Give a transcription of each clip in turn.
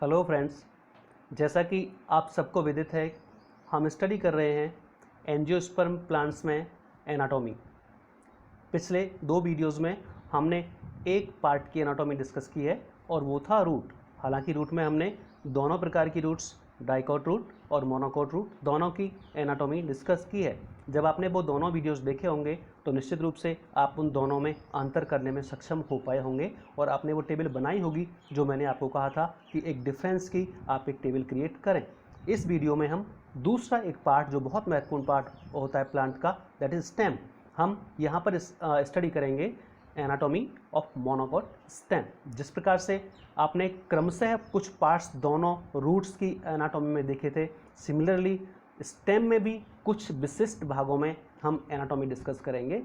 Hello friends, जैसा कि आप सबको विदित है, हम स्टडी कर रहे हैं एंजियोस्पर्म प्लांट्स में एनाटॉमी। पिछले 2 वीडियोस में हमने एक पार्ट की एनाटॉमी डिस्कस की है और वो था रूट। हालांकि रूट में हमने दोनों प्रकार की रूट्स, डाइकॉट रूट और मोनोकॉट रूट, दोनों की एनाटॉमी डिस्कस की है। जब आपने वो दोनों वीडियोस देखे होंगे तो निश्चित रूप से आप उन दोनों में अंतर करने में सक्षम हो पाए होंगे और आपने वो टेबल बनाई होगी जो मैंने आपको कहा था कि एक डिफरेंस की आप एक टेबल क्रिएट करें। इस वीडियो में हम दूसरा एक पार्ट जो बहुत महत्वपूर्ण पार्ट होता है प्लांट का, दैट इज स्टेम, हम यहाँ पर स्टडी करेंगे एनाटॉमी ऑफ मोनोकॉट स्टेम। जिस प्रकार से आपने क्रमशः कुछ पार्ट्स दोनों रूट्स की एनाटॉमी में देखे थे, सिमिलरली स्टेम में भी कुछ विशिष्ट भागों में हम एनाटॉमी डिस्कस करेंगे।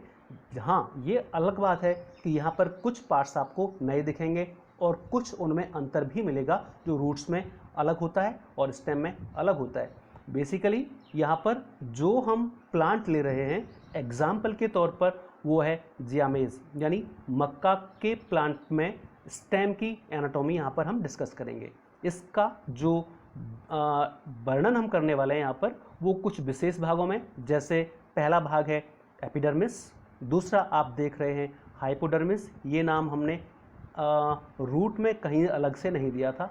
हाँ, ये अलग बात है कि यहाँ पर कुछ पार्ट्स आपको नए दिखेंगे और कुछ उनमें अंतर भी मिलेगा जो रूट्स में अलग होता है और स्टेम में अलग होता है। बेसिकली यहाँ पर जो हम प्लांट ले रहे हैं एग्जाम्पल के तौर पर वो है जियामेज, यानी मक्का के प्लांट में स्टेम की एनाटॉमी यहाँ पर हम डिस्कस करेंगे। इसका जो वर्णन हम करने वाले हैं यहाँ पर वो कुछ विशेष भागों में, जैसे पहला भाग है एपिडर्मिस, दूसरा आप देख रहे हैं हाइपोडर्मिस, ये नाम हमने रूट में कहीं अलग से नहीं दिया था।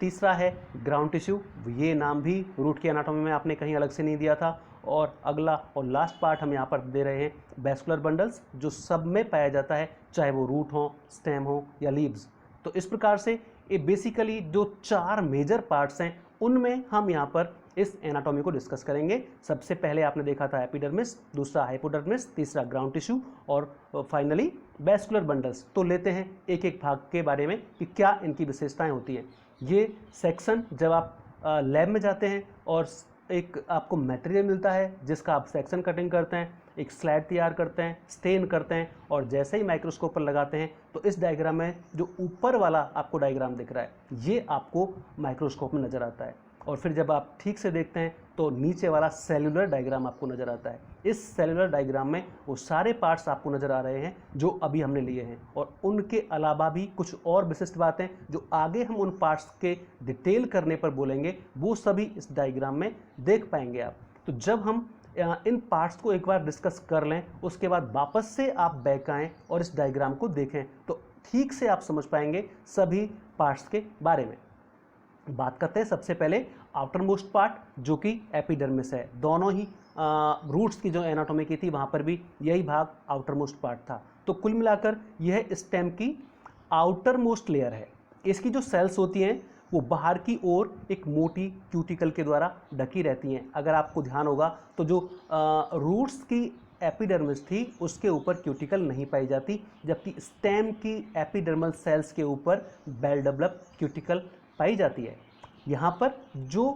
तीसरा है ग्राउंड टिश्यू, ये नाम भी रूट की एनाटॉमी में आपने कहीं अलग से नहीं दिया था। और अगला और लास्ट पार्ट हम यहाँ पर दे रहे हैं वैस्कुलर बंडल्स, जो सब में पाया जाता है, चाहे वो रूट हो, स्टेम हो या लीव्स। तो इस प्रकार से ये बेसिकली जो 4 मेजर पार्ट्स हैं उनमें हम यहाँ पर इस एनाटॉमी को डिस्कस करेंगे। सबसे पहले आपने देखा था एपिडर्मिस, दूसरा हाइपोडर्मिस, तीसरा ग्राउंड टिश्यू और फाइनली वैस्कुलर बंडल्स। तो लेते हैं एक एक भाग के बारे में कि क्या इनकी विशेषताएं होती हैं। ये सेक्शन जब आप लैब में जाते हैं और एक आपको मटेरियल मिलता है जिसका आप सेक्शन कटिंग करते हैं, एक स्लाइड तैयार करते हैं, स्टेन करते हैं और जैसे ही माइक्रोस्कोप पर लगाते हैं तो इस डायग्राम में जो ऊपर वाला आपको डायग्राम दिख रहा है ये आपको माइक्रोस्कोप में नज़र आता है और फिर जब आप ठीक से देखते हैं तो नीचे वाला सेलुलर डायग्राम आपको नज़र आता है। इस सेलुलर डायग्राम में वो सारे पार्ट्स आपको नज़र आ रहे हैं जो अभी हमने लिए हैं और उनके अलावा भी कुछ और विशिष्ट बातें जो आगे हम उन पार्ट्स के डिटेल करने पर बोलेंगे वो सभी इस डायग्राम में देख पाएंगे आप। तो जब हम इन पार्ट्स को एक बार डिस्कस कर लें उसके बाद वापस से आप बैक आएँ और इस डायग्राम को देखें तो ठीक से आप समझ पाएंगे सभी पार्ट्स के बारे में। बात करते हैं सबसे पहले आउटर मोस्ट पार्ट जो कि एपिडर्मिस है। दोनों ही रूट्स की जो एनाटॉमी की थी वहाँ पर भी यही भाग आउटर मोस्ट पार्ट था। तो कुल मिलाकर यह स्टेम की आउटर मोस्ट लेयर है। इसकी जो सेल्स होती हैं वो बाहर की ओर एक मोटी क्यूटिकल के द्वारा ढकी रहती हैं। अगर आपको ध्यान होगा तो जो रूट्स की एपिडर्मिस थी उसके ऊपर क्यूटिकल नहीं पाई जाती, जबकि स्टेम की एपिडर्मल सेल्स के ऊपर वेल डेवलप क्यूटिकल पाई जाती है। यहाँ पर जो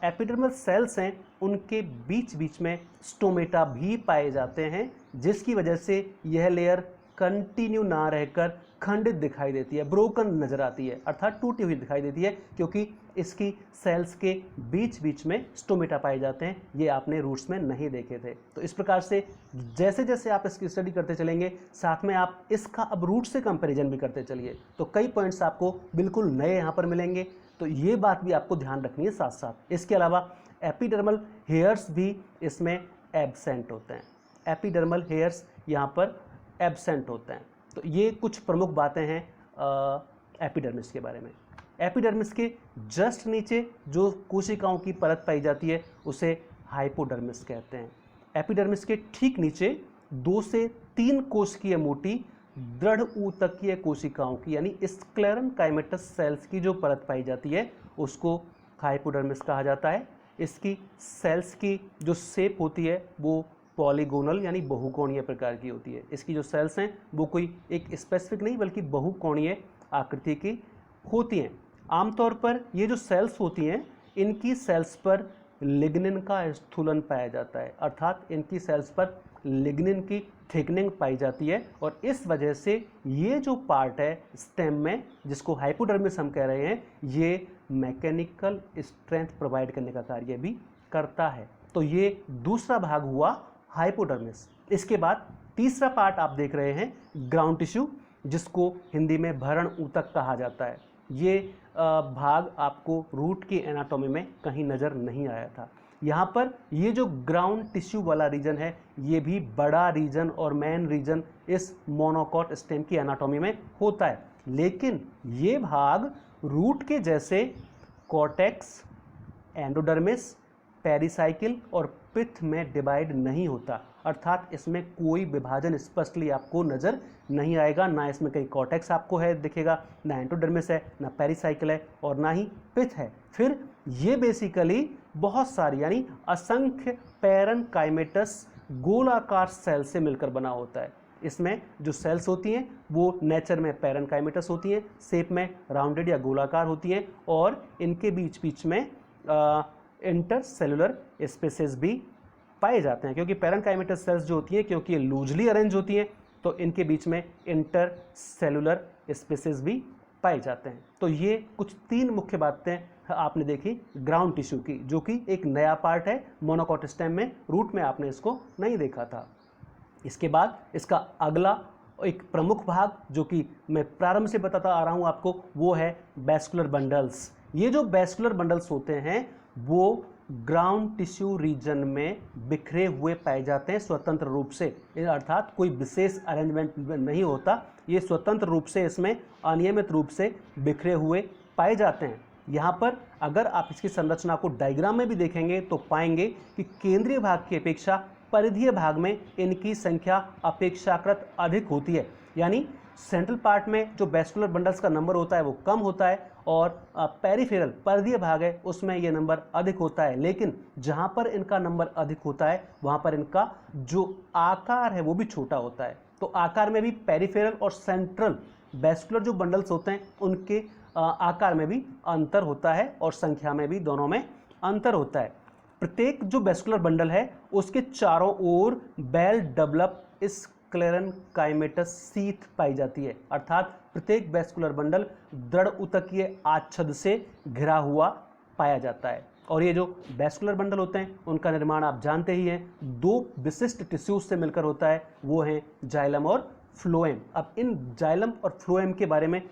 एपिडर्मल सेल्स हैं उनके बीच बीच में स्टोमेटा भी पाए जाते हैं, जिसकी वजह से यह लेयर कंटिन्यू ना रहकर खंडित दिखाई देती है, ब्रोकन नजर आती है, अर्थात टूटी हुई दिखाई देती है, क्योंकि इसकी सेल्स के बीच बीच में स्टोमेटा पाए जाते हैं। ये आपने रूट्स में नहीं देखे थे। तो इस प्रकार से जैसे जैसे आप इसकी स्टडी करते चलेंगे साथ में आप इसका अब रूट से कंपैरिजन भी करते चलिए तो कई पॉइंट्स आपको बिल्कुल नए यहाँ पर मिलेंगे। तो ये बात भी आपको ध्यान रखनी है साथ साथ। इसके अलावा एपिडर्मल हेयर्स भी इसमें एब्सेंट होते हैं। एपिडर्मल हेयर्स यहाँ पर एब्सेंट होते हैं। तो ये कुछ प्रमुख बातें हैं एपिडर्मिस के बारे में। एपिडर्मिस के जस्ट नीचे जो कोशिकाओं की परत पाई जाती है उसे हाइपोडर्मिस कहते हैं। एपिडर्मिस के ठीक नीचे 2 से 3 कोशिकीय मोटी दृढ़ ऊतकीय कोशिकाओं की यानी स्क्लेरेनकाइमेटस सेल्स की जो परत पाई जाती है उसको हाइपोडर्मिस कहा जाता है। इसकी सेल्स की जो शेप होती है वो पॉलीगोनल यानी बहुकोणीय प्रकार की होती है। इसकी जो सेल्स हैं वो कोई एक स्पेसिफिक नहीं बल्कि बहुकोणीय आकृति की होती हैं। आमतौर पर ये जो सेल्स होती हैं इनकी सेल्स पर लिग्निन का स्थूलन पाया जाता है, अर्थात इनकी सेल्स पर लिग्निन की थिकनिंग पाई जाती है और इस वजह से ये जो पार्ट है स्टेम में जिसको हाइपोडर्मिस हम कह रहे हैं ये मैकेनिकल स्ट्रेंथ प्रोवाइड करने का कार्य भी करता है। तो ये दूसरा भाग हुआ हाइपोडर्मिस। इसके बाद तीसरा पार्ट आप देख रहे हैं ग्राउंड टिश्यू, जिसको हिंदी में भरण ऊतक कहा जाता है। ये भाग आपको रूट की एनाटॉमी में कहीं नज़र नहीं आया था। यहाँ पर ये जो ग्राउंड टिश्यू वाला रीजन है, ये भी बड़ा रीजन और मेन रीजन इस मोनोकॉट स्टेम की एनाटॉमी में होता है, लेकिन ये भाग रूट के जैसे कॉर्टेक्स, एंडोडर्मिस, पेरिसाइकिल और पिथ में डिवाइड नहीं होता, अर्थात इसमें कोई विभाजन स्पष्टली आपको नजर नहीं आएगा। ना इसमें कहीं कॉर्टेक्स आपको है दिखेगा, ना एंडोडर्मिस है, ना पेरिसाइकिल है और ना ही पिथ है। फिर ये बेसिकली बहुत सारी यानी असंख्य पैरेनकाइमेटस गोलाकार सेल से मिलकर बना होता है। इसमें जो सेल्स होती हैं वो नेचर में पैरेनकाइमेटस होती हैं, शेप में राउंडेड या गोलाकार होती हैं और इनके बीच बीच में इंटरसेलुलर स्पेसेस भी पाए जाते हैं, क्योंकि पैरेनकाइमेटस सेल्स जो होती हैं क्योंकि ये लूजली अरेंज होती हैं तो इनके बीच में इंटरसेलुलर स्पेसेस भी पाए जाते हैं। तो ये कुछ 3 मुख्य बातें आपने देखी ग्राउंड टिश्यू की, जो कि एक नया पार्ट है मोनोकॉट स्टेम में, रूट में आपने इसको नहीं देखा था। इसके बाद इसका अगला एक प्रमुख भाग जो कि मैं प्रारंभ से बताता आ रहा हूं आपको, वो है वैस्कुलर बंडल्स। ये जो वैस्कुलर बंडल्स होते हैं वो ग्राउंड टिश्यू रीजन में बिखरे हुए पाए जाते हैं स्वतंत्र रूप से, अर्थात कोई विशेष अरेंजमेंट नहीं होता, ये स्वतंत्र रूप से इसमें अनियमित रूप से बिखरे हुए पाए जाते हैं। यहाँ पर अगर आप इसकी संरचना को डायग्राम में भी देखेंगे तो पाएंगे कि केंद्रीय भाग की अपेक्षा परिधीय भाग में इनकी संख्या अपेक्षाकृत अधिक होती है, यानी सेंट्रल पार्ट में जो वैस्कुलर बंडल्स का नंबर होता है वो कम होता है और पेरिफेरल परिधीय भाग है उसमें ये नंबर अधिक होता है। लेकिन जहाँ पर इनका नंबर अधिक होता है वहाँ पर इनका जो आकार है वो भी छोटा होता है। तो आकार में भी पेरिफेरल और सेंट्रल वैस्कुलर जो बंडल्स होते हैं उनके आकार में भी अंतर होता है और संख्या में भी दोनों में अंतर होता है। प्रत्येक जो वैस्कुलर बंडल है उसके चारों ओर वेल डेवलप स्क्लेरेनकाइमेटस सीथ पाई जाती है, अर्थात प्रत्येक वैस्कुलर बंडल दृढ़ ऊतकीय आच्छद से घिरा हुआ पाया जाता है। और ये जो वैस्कुलर बंडल होते हैं उनका निर्माण आप जानते ही हैं, 2 विशिष्ट टिश्यूज से मिलकर होता है, वो हैं जाइलम और फ्लोएम। अब इन जाइलम और फ्लोएम के बारे में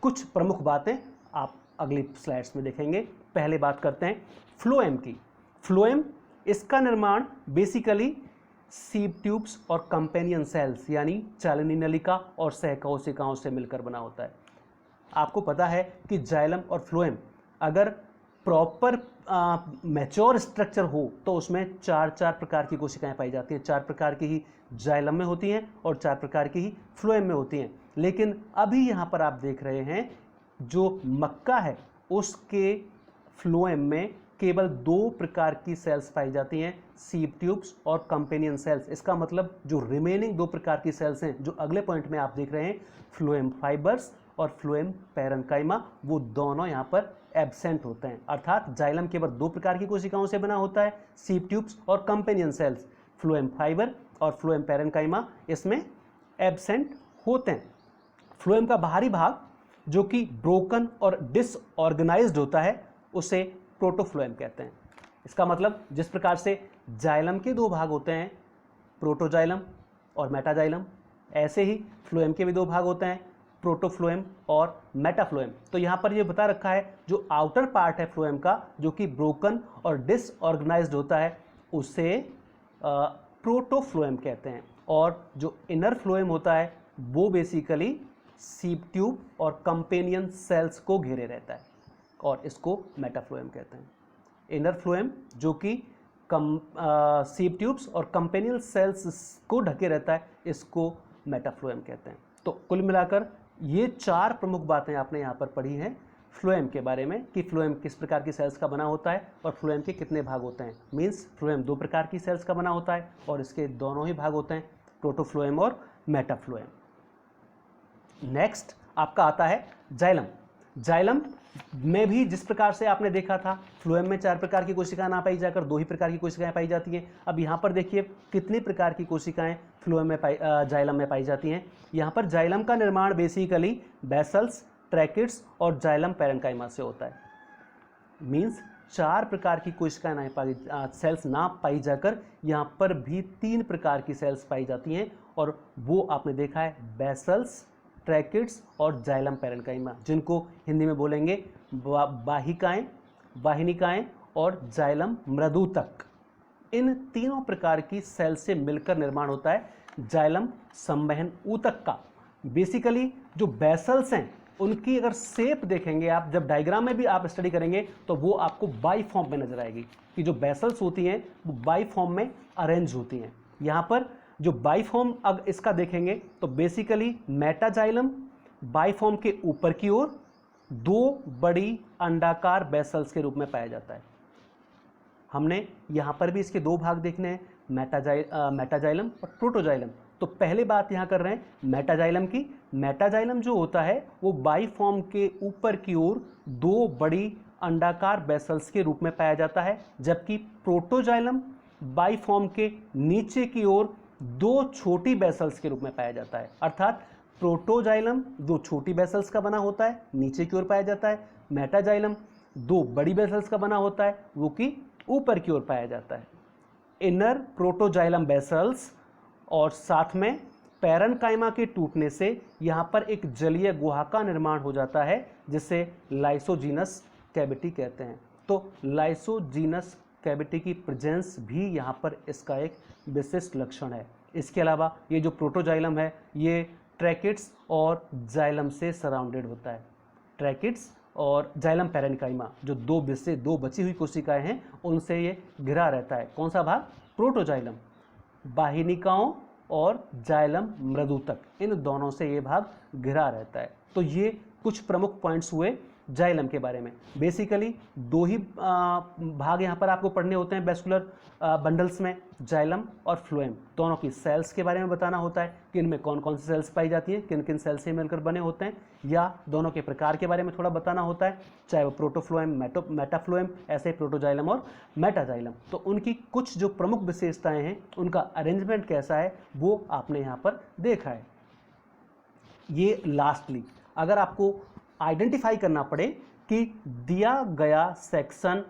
कुछ प्रमुख बातें आप अगली स्लाइड्स में देखेंगे। पहले बात करते हैं फ्लोएम की। फ्लोएम, इसका निर्माण बेसिकली सीव ट्यूब्स और कंपेनियन सेल्स यानी चालनी नलिका और सहकोशिकाओं से मिलकर बना होता है। आपको पता है कि जाइलम और फ्लोएम अगर प्रॉपर मैच्योर स्ट्रक्चर हो तो उसमें 4 प्रकार की कोशिकाएं पाई जाती हैं। 4 प्रकार की ही जाइलम में होती हैं और 4 प्रकार की ही फ्लोएम में होती हैं। लेकिन अभी यहाँ पर आप देख रहे हैं जो मक्का है उसके फ्लोएम में केवल 2 प्रकार की सेल्स पाई जाती हैं, सीव ट्यूब्स और कंपेनियन सेल्स। इसका मतलब जो रिमेनिंग 2 प्रकार की सेल्स हैं जो अगले पॉइंट में आप देख रहे हैं, फ्लोएम फाइबर्स और फ्लोएम पैरेन्काइमा, वो दोनों यहाँ पर एब्सेंट होते हैं। अर्थात जाइलम केवल 2 प्रकार की कोशिकाओं से बना होता है, सीव ट्यूब्स और कंपेनियन सेल्स, फ्लोएम फाइबर और फ्लोएम पैरेन्काइमा इसमें एब्सेंट होते हैं। फ्लोएम का बाहरी भाग जो कि ब्रोकन और डिसऑर्गेनाइज्ड होता है उसे प्रोटोफ्लोएम कहते हैं। इसका मतलब जिस प्रकार से जाइलम के 2 भाग होते हैं, प्रोटोजाइलम और मेटाजाइलम, ऐसे ही फ्लोएम के भी 2 भाग होते हैं, प्रोटोफ्लोएम और मेटाफ्लोएम। तो यहाँ पर ये बता रखा है जो आउटर पार्ट है फ्लोएम का जो कि ब्रोकन और डिसऑर्गेनाइज्ड होता है उसे प्रोटोफ्लोएम कहते हैं, और जो इनर फ्लोएम होता है वो बेसिकली सीव ट्यूब और कंपेनियन सेल्स को घेरे रहता है और इसको मेटाफ्लोएम कहते हैं। इनर फ्लोएम जो कि सीव ट्यूब्स और कंपेनियन सेल्स को ढके रहता है इसको मेटाफ्लोएम कहते हैं। तो कुल मिलाकर ये 4 प्रमुख बातें आपने यहाँ पर पढ़ी हैं फ्लोएम के बारे में कि फ्लोएम किस प्रकार की सेल्स का बना होता है और फ्लोएम के कितने भाग होते हैं। मीन्स फ्लोएम 2 प्रकार की सेल्स का बना होता है और इसके दोनों ही भाग होते हैं, प्रोटोफ्लोएम और मेटाफ्लोएम। नेक्स्ट आपका आता है जाइलम। जाइलम में भी जिस प्रकार से आपने देखा था फ्लोएम में 4 प्रकार की कोशिकाएं ना पाई जाकर 2 ही प्रकार की कोशिकाएं पाई जाती हैं। अब यहाँ पर देखिए कितनी प्रकार की कोशिकाएं फ्लोएम में जाइलम में पाई जाती हैं। यहाँ पर जाइलम का निर्माण बेसिकली बेसल्स, ट्रैकिड्स और जाइलम पैरेन्काइमा से होता है। मीन्स 4 प्रकार की कोशिकाएं सेल्स ना पाई जाकर यहाँ पर भी 3 प्रकार की सेल्स पाई जाती हैं और वो आपने देखा है बेसल्स, ट्रैकिड्स और जाइलम पैरेन्काइमा, जिनको हिंदी में बोलेंगे वाहिकाएं, वाहिनिकाएं और जाइलम मृदुतक। इन तीनों प्रकार की सेल से मिलकर निर्माण होता है जाइलम संवहन ऊतक का। बेसिकली जो बेसल्स हैं उनकी अगर शेप देखेंगे आप, जब डायग्राम में भी आप स्टडी करेंगे तो वो आपको बाई फॉर्म में नजर आएगी कि जो बेसल्स होती हैं वो बाई फॉर्म में अरेंज होती हैं। यहाँ पर जो बाई फॉर्म अगर इसका देखेंगे तो बेसिकली मेटाजाइलम बाई फॉर्म के ऊपर की ओर दो बड़ी अंडाकार बेसल्स के रूप में पाया जाता है। हमने यहाँ पर भी इसके दो भाग देखने हैं, मेटाजाइलम और प्रोटोजाइलम। तो पहले बात यहाँ कर रहे हैं मेटाजाइलम की। मेटाजाइलम जो होता है वो बाई फॉर्म के ऊपर की ओर दो बड़ी अंडाकार बेसल्स के रूप में पाया जाता है, जबकि प्रोटोजाइलम बाई फॉर्म के नीचे की ओर दो छोटी बेसल्स के रूप में पाया जाता है। अर्थात प्रोटोजाइलम दो छोटी बेसल्स का बना होता है, नीचे की ओर पाया जाता है। मेटाजाइलम दो बड़ी बेसल्स का बना होता है, वो कि ऊपर की ओर पाया जाता है। इनर प्रोटोजाइलम बेसल्स और साथ में पैरेन्काइमा के टूटने से यहाँ पर एक जलीय गुहा का निर्माण हो जाता है, जिसे लाइसोजीनस कैविटी कहते हैं। तो लाइसोजीनस कैविटी की प्रेजेंस भी यहाँ पर इसका एक विशिष्ट लक्षण है। इसके अलावा ये जो प्रोटोजाइलम है ये ट्रैकिड्स और जाइलम से सराउंडेड होता है। ट्रैकिड्स और जाइलम पैरेन्काइमा जो दो बची हुई कोशिकाएं हैं उनसे ये घिरा रहता है। कौन सा भाग? प्रोटोजाइलम। वाहिनिकाओं और जाइलम मृदुतक, इन दोनों से ये भाग घिरा रहता है। तो ये कुछ प्रमुख पॉइंट्स हुए जाइलम के बारे में। बेसिकली दो ही भाग यहाँ पर आपको पढ़ने होते हैं वेस्कुलर बंडल्स में, जाइलम और फ्लोएम। दोनों की सेल्स के बारे में बताना होता है कि इनमें कौन कौन सी सेल्स पाई जाती हैं, किन किन सेल्स से मिलकर बने होते हैं, या दोनों के प्रकार के बारे में थोड़ा बताना होता है, चाहे वो प्रोटोफ्लोएम, मेटाफ्लोएम, ऐसे प्रोटोजाइलम और मेटाजाइलम। तो उनकी कुछ जो प्रमुख विशेषताएं हैं, उनका अरेंजमेंट कैसा है, वो आपने यहाँ पर देखा है। ये लास्टली अगर आपको आइडेंटिफाई करना पड़े कि दिया गया सेक्शन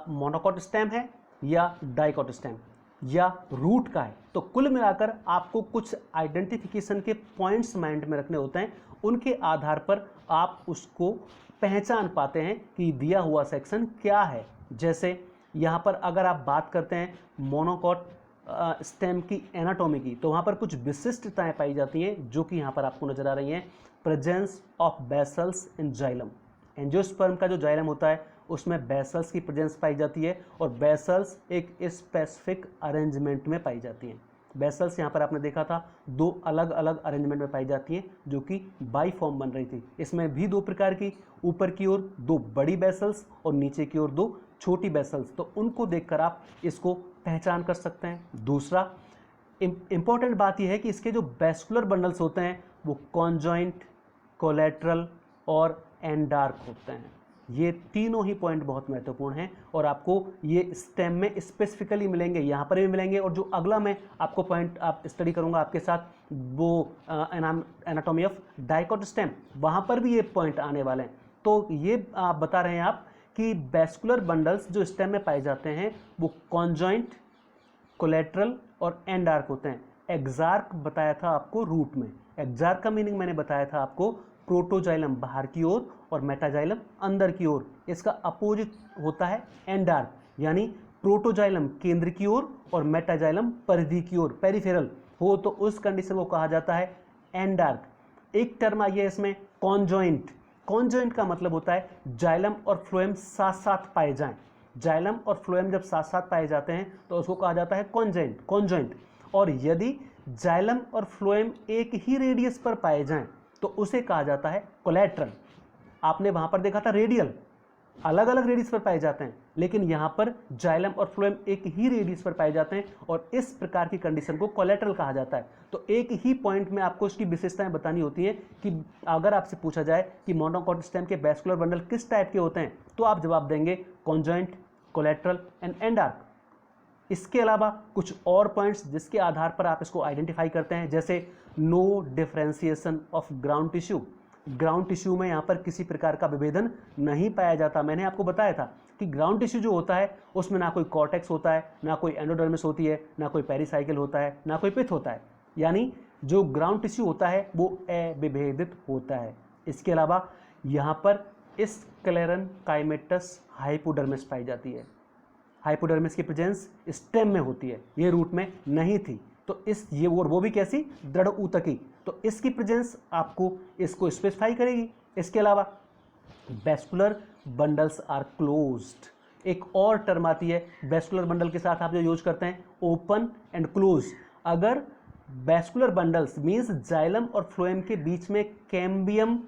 मोनोकॉट स्टेम है या डाइकॉट स्टेम या रूट का है, तो कुल मिलाकर आपको कुछ आइडेंटिफिकेशन के पॉइंट्स माइंड में रखने होते हैं। उनके आधार पर आप उसको पहचान पाते हैं कि दिया हुआ सेक्शन क्या है। जैसे यहाँ पर अगर आप बात करते हैं मोनोकॉट स्टेम की एनाटॉमी की, तो वहाँ पर कुछ विशिष्टताएं पाई जाती हैं जो कि यहाँ पर आपको नजर आ रही हैं। Presence of vessels in xylem, angiosperm का जो जाइलम होता है उसमें बेसल्स की प्रेजेंस पाई जाती है और बेसल्स एक स्पेसिफिक अरेंजमेंट में पाई जाती हैं। बेसल्स यहाँ पर आपने देखा था दो अलग अलग अरेंजमेंट में पाई जाती हैं जो कि बाई फॉर्म बन रही थी। इसमें भी दो प्रकार की, ऊपर की ओर दो बड़ी बेसल्स और नीचे की ओर दो छोटी बेसल्स। तो उनको देखकर आप इसको पहचान कर सकते हैं। दूसरा इंपॉर्टेंट बात यह है कि इसके जो वेस्कुलर बंडल्स होते हैं वो कॉन्जॉइंट, कोलेट्रल और एंडार्क होते हैं। ये तीनों ही पॉइंट बहुत महत्वपूर्ण हैं और आपको ये स्टेम में स्पेसिफिकली मिलेंगे, यहाँ पर भी मिलेंगे। और जो अगला मैं आपको पॉइंट आप स्टडी करूँगा आपके साथ, वो एनाटॉमी ऑफ डाइकॉट स्टेम, वहाँ पर भी ये पॉइंट आने वाले हैं। तो ये आप बता रहे हैं आप कि वेस्कुलर बंडल्स जो स्टेम में पाए जाते हैं वो कॉन्जॉइंट, कोलेट्रल और एंडार्क होते हैं। एक्सार्क बताया था आपको रूट में। एक्सार्क का मीनिंग मैंने बताया था आपको, प्रोटोजाइलम बाहर की ओर और मेटाजाइलम अंदर की ओर। इसका अपोजिट होता है एंडार्क, यानी प्रोटोजाइलम केंद्र की ओर और मेटाजाइलम परिधि की ओर, पेरिफेरल हो तो उस कंडीशन को कहा जाता है एंडार्क। एक टर्म आई है इसमें कॉन्जॉइंट। कॉन्जॉइंट का मतलब होता है जाइलम और फ्लोएम साथ साथ पाए जाएं। जाइलम और फ्लोएम जब साथ साथ पाए जाते हैं तो उसको कहा जाता है कॉन्जॉइंट। और यदि जाइलम और फ्लोएम एक ही रेडियस पर पाए जाएं तो उसे कहा जाता है कोलेट्रल। आपने वहां पर देखा था रेडियल, अलग अलग रेडियस पर पाए जाते हैं, लेकिन यहां पर जाइलम और फ्लोएम एक ही रेडियस पर पाए जाते हैं और इस प्रकार की कंडीशन को कोलेट्रल कहा जाता है। तो एक ही पॉइंट में आपको इसकी विशेषताएं बतानी होती हैं कि अगर आपसे पूछा जाए कि मोनोकॉट स्टेम के वेस्कुलर बंडल किस टाइप के होते हैं तो आप जवाब देंगे कॉन्जॉइंट, कोलेट्रल एंड एंडार्क। इसके अलावा कुछ और पॉइंट्स जिसके आधार पर आप इसको आइडेंटिफाई करते हैं, जैसे no differentiation of ground tissue. Ground tissue में यहाँ पर किसी प्रकार का विभेदन नहीं पाया जाता। मैंने आपको बताया था कि ग्राउंड टिश्यू जो होता है उसमें ना कोई कॉर्टेक्स होता है, ना कोई एंडोडर्मिस होती है, ना कोई पेरिसाइकिल होता है, ना कोई पिथ होता है। यानी जो ग्राउंड टिश्यू होता है वो अविभेदित होता है। इसके अलावा यहाँ पर स्क्लेरेनकाइमेटस हाइपोडर्मिस पाई जाती है। हाइपोडर्मिस की प्रेजेंस स्टेम में होती है, ये रूट में नहीं थी। तो इस ये वो भी कैसी, दृढ़ ऊतकी, तो इसकी प्रेजेंस आपको इसको स्पेसिफाई करेगी। इसके अलावा वैस्कुलर बंडल्स आर क्लोज्ड, एक और टर्म आती है वैस्कुलर बंडल के साथ आप जो यूज करते हैं, ओपन एंड क्लोज। अगर वैस्कुलर बंडल्स मींस जाइलम और फ्लोएम के बीच में कैम्बियम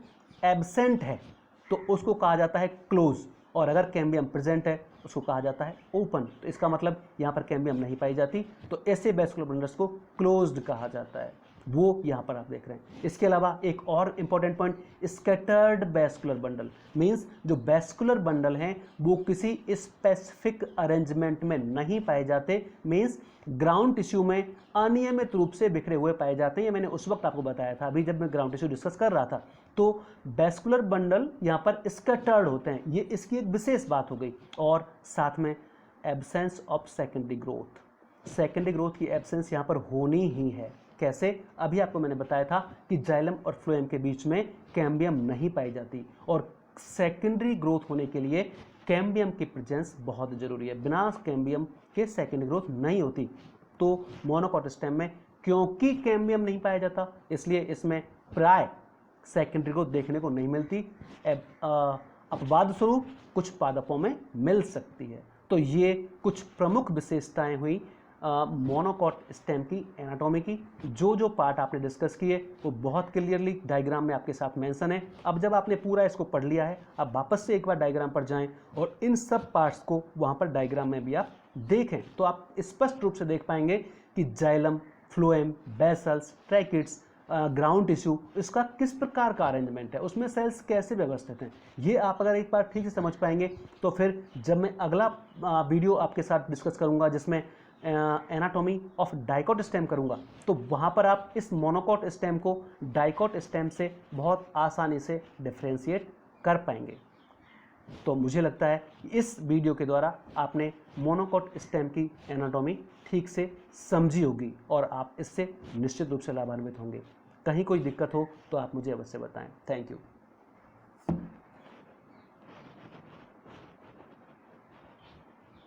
एब्सेंट है तो उसको कहा जाता है क्लोज, और अगर कैम्बियम प्रेजेंट है उसको कहा जाता है ओपन। तो इसका मतलब यहाँ पर कैम्बियम नहीं पाई जाती, तो ऐसे वैस्कुलर बंडल्स को क्लोज्ड कहा जाता है, वो यहाँ पर आप देख रहे हैं। इसके अलावा एक और important point, scattered vascular bundle means जो वैस्कुलर बंडल हैं वो किसी स्पेसिफिक अरेंजमेंट में नहीं पाए जाते, मींस ग्राउंड टिश्यू में अनियमित रूप से बिखरे हुए पाए जाते हैं। ये मैंने उस वक्त आपको बताया था, अभी जब मैं ग्राउंड टिश्यू डिस्कस कर रहा था। तो वैस्कुलर बंडल यहाँ पर स्कैटर्ड होते हैं, ये इसकी एक विशेष बात हो गई। और साथ में absence of secondary growth, secondary growth की एब्सेंस यहाँ पर होनी ही है। कैसे, अभी आपको मैंने बताया था कि जाइलम और फ्लोएम के बीच में कैम्बियम नहीं पाई जाती, और सेकेंडरी ग्रोथ होने के लिए कैम्बियम की प्रेजेंस बहुत जरूरी है। बिना कैम्बियम के सेकेंडरी ग्रोथ नहीं होती। तो मोनोकॉट स्टेम में क्योंकि कैम्बियम नहीं पाया जाता, इसलिए इसमें प्राय सेकेंडरी ग्रोथ देखने को नहीं मिलती। अपवाद स्वरूप कुछ पादपों में मिल सकती है। तो ये कुछ प्रमुख विशेषताएं हुई मोनोकॉट स्टेम की एनाटॉमी की। जो जो पार्ट आपने डिस्कस किए वो बहुत क्लियरली डायग्राम में आपके साथ मेंशन है। अब जब आपने पूरा इसको पढ़ लिया है, अब वापस से एक बार डायग्राम पर जाएं और इन सब पार्ट्स को वहाँ पर डायग्राम में भी आप देखें, तो आप स्पष्ट रूप से देख पाएंगे कि xylem, phloem, vessels, tracheids, ground tissue, इसका किस प्रकार का अरेंजमेंट है, उसमें सेल्स कैसे व्यवस्थित हैं। ये आप अगर एक बार ठीक से समझ पाएंगे तो फिर जब मैं अगला वीडियो आपके साथ डिस्कस करूंगा जिसमें एनाटॉमी ऑफ डाइकॉट स्टेम करूंगा, तो वहां पर आप इस मोनोकॉट स्टेम को डाइकॉट स्टेम से बहुत आसानी से डिफरेंशिएट कर पाएंगे। तो मुझे लगता है इस वीडियो के द्वारा आपने मोनोकॉट स्टेम की एनाटॉमी ठीक से समझी होगी और आप इससे निश्चित रूप से लाभान्वित होंगे। कहीं कोई दिक्कत हो तो आप मुझे अवश्य बताएं। Thank you.